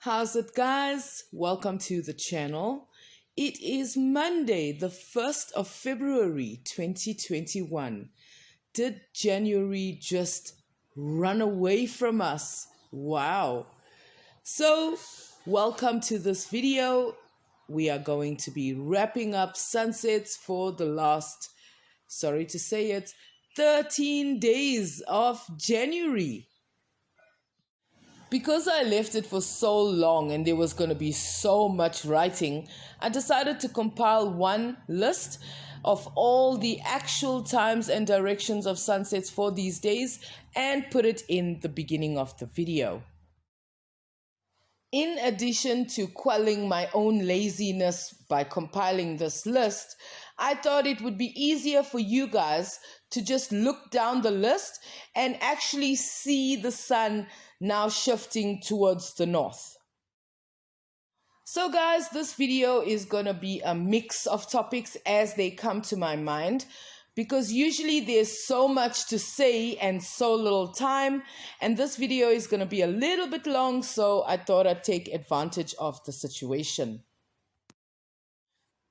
How's it, guys? Welcome to the channel. It is Monday, the 1st of February 2021. Did January just run away from us? Wow. So, welcome to this video. We are going to be wrapping up sunsets for the last, sorry to say it, 13 days of January. Because I left it for so long and there was going to be so much writing, I decided to compile one list of all the actual times and directions of sunsets for these days and put it in the beginning of the video. In addition to quelling my own laziness by compiling this list, I thought it would be easier for you guys to just look down the list and actually see the sun now shifting towards the north. So guys, this video is going to be a mix of topics as they come to my mind, because usually there's so much to say and so little time, and this video is going to be a little bit long, so I thought I'd take advantage of the situation.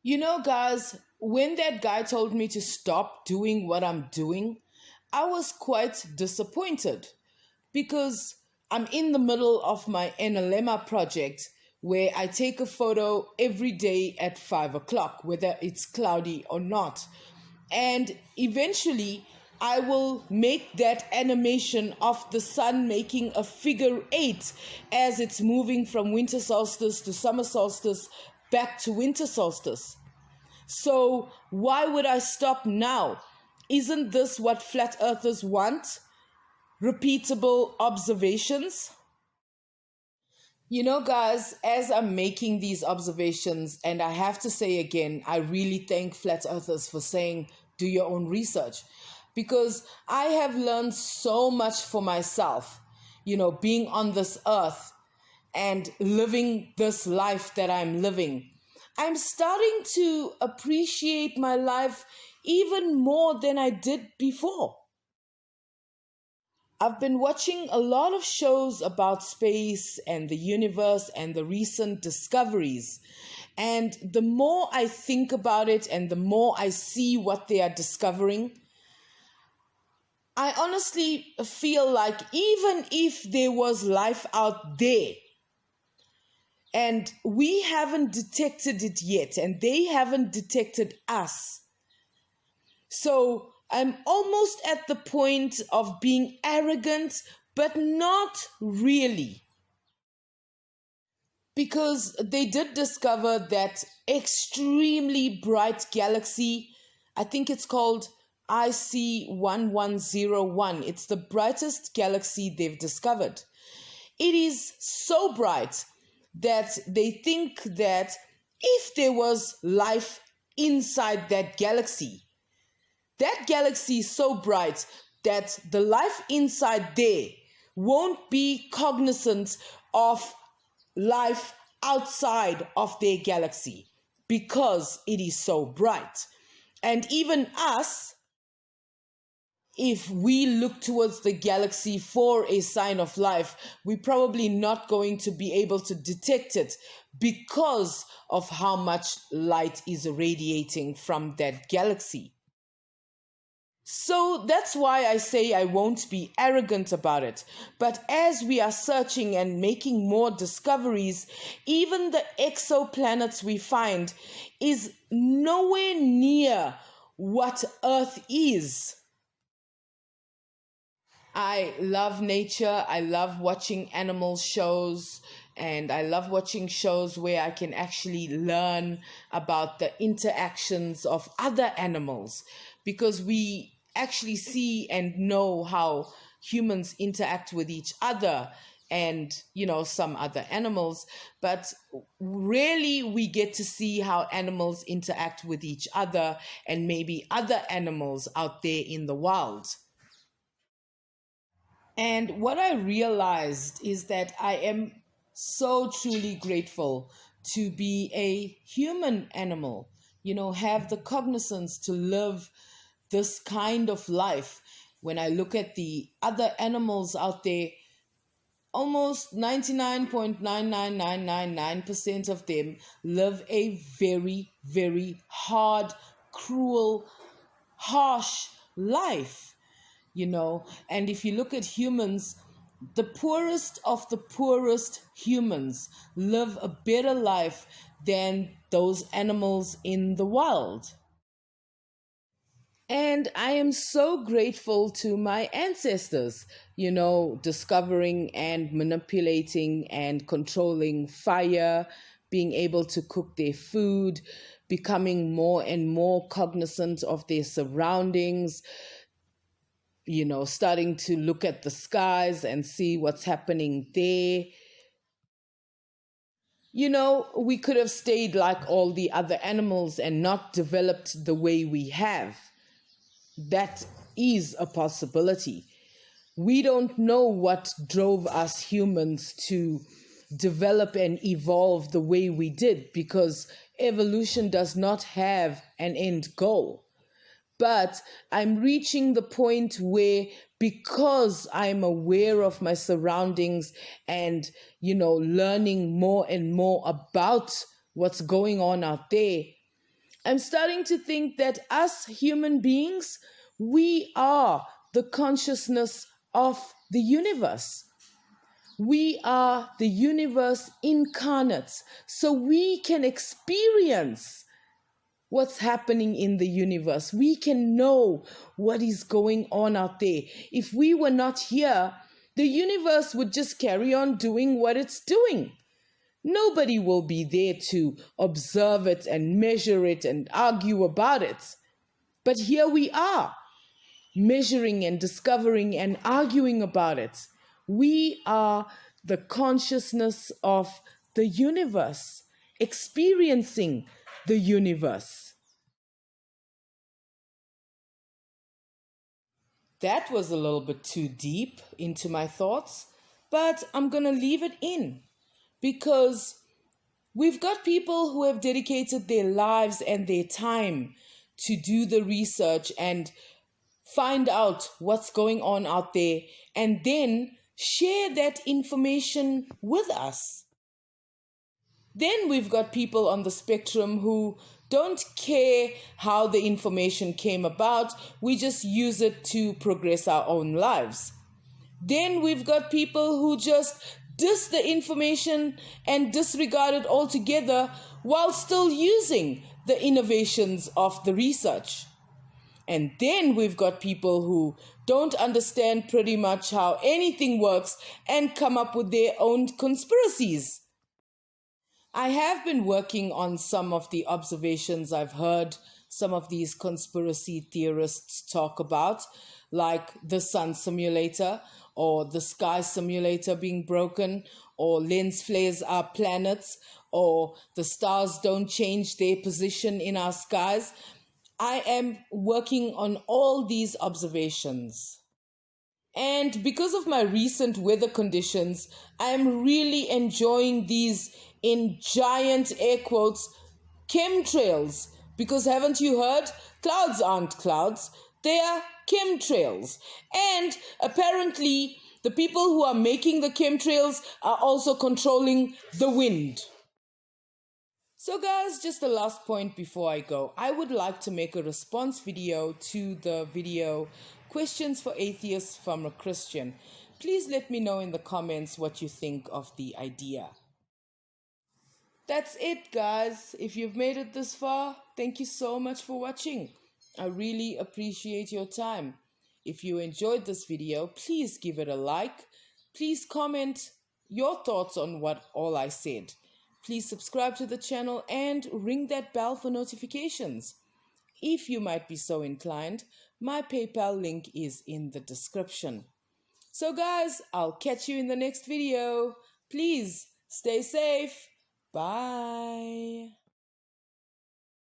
You know, guys, when that guy told me to stop doing what I'm doing, I was quite disappointed, because I'm in the middle of my NLMA project where I take a photo every day at 5 o'clock, whether it's cloudy or not. And eventually I will make that animation of the sun making a figure 8 as it's moving from winter solstice to summer solstice back to winter solstice. So why would I stop now? Isn't this what flat earthers want? Repeatable observations? You know, guys, as I'm making these observations, and I have to say again, I really thank flat earthers for saying, do your own research, because I have learned so much for myself, being on this earth and living this life that I'm living. I'm starting to appreciate my life even more than I did before. I've been watching a lot of shows about space and the universe and the recent discoveries. And the more I think about it and the more I see what they are discovering, I honestly feel like even if there was life out there and we haven't detected it yet and they haven't detected us, so I'm almost at the point of being arrogant, but not really. Because they did discover that extremely bright galaxy, I think it's called IC 1101. It's the brightest galaxy they've discovered. It is so bright that they think that if there was life inside that galaxy is so bright that the life inside there won't be cognizant of life outside of their galaxy because it is so bright. And even us, if we look towards the galaxy for a sign of life, we're probably not going to be able to detect it because of how much light is radiating from that galaxy. So that's why I say I won't be arrogant about it. But as we are searching and making more discoveries, even the exoplanets we find is nowhere near what Earth is. I love nature. I love watching animal shows. And I love watching shows where I can actually learn about the interactions of other animals, because we actually see and know how humans interact with each other and, some other animals. But rarely we get to see how animals interact with each other and maybe other animals out there in the wild. And what I realized is that I am so truly grateful to be a human animal, have the cognizance to live this kind of life. When I look at the other animals out there, almost 99.99999% of them live a very, very hard, cruel, harsh life, And if you look at humans, the poorest of the poorest humans live a better life than those animals in the wild. And I am so grateful to my ancestors, discovering and manipulating and controlling fire, being able to cook their food, becoming more and more cognizant of their surroundings, starting to look at the skies and see what's happening there. We could have stayed like all the other animals and not developed the way we have. That is a possibility. We don't know what drove us humans to develop and evolve the way we did, because evolution does not have an end goal. But I'm reaching the point where, because I'm aware of my surroundings and, learning more and more about what's going on out there, I'm starting to think that us human beings, we are the consciousness of the universe. We are the universe incarnate, so we can experience what's happening in the universe. We can know what is going on out there. If we were not here, the universe would just carry on doing what it's doing. Nobody will be there to observe it and measure it and argue about it. But here we are, measuring and discovering and arguing about it. We are the consciousness of the universe, experiencing the universe. That was a little bit too deep into my thoughts, but I'm going to leave it in, because we've got people who have dedicated their lives and their time to do the research and find out what's going on out there, and then share that information with us. Then we've got people on the spectrum who don't care how the information came about. We just use it to progress our own lives. Then we've got people who just diss the information and disregard it altogether while still using the innovations of the research. And then we've got people who don't understand pretty much how anything works and come up with their own conspiracies. I have been working on some of the observations I've heard some of these conspiracy theorists talk about, like the sun simulator or the sky simulator being broken, or lens flares are planets, or the stars don't change their position in our skies. I am working on all these observations. And because of my recent weather conditions, I am really enjoying these, in giant air quotes, chemtrails. Because haven't you heard? Clouds aren't clouds, they are chemtrails. And apparently, the people who are making the chemtrails are also controlling the wind. So guys, just the last point before I go. I would like to make a response video to the video Questions for Atheists from a Christian. Please let me know in the comments what you think of the idea. That's it, guys. If you've made it this far, thank you so much for watching. I really appreciate your time. If you enjoyed this video, please give it a like. Please comment your thoughts on what all I said. Please subscribe to the channel and ring that bell for notifications. If you might be so inclined, my PayPal link is in the description. So guys, I'll catch you in the next video. Please stay safe. Bye.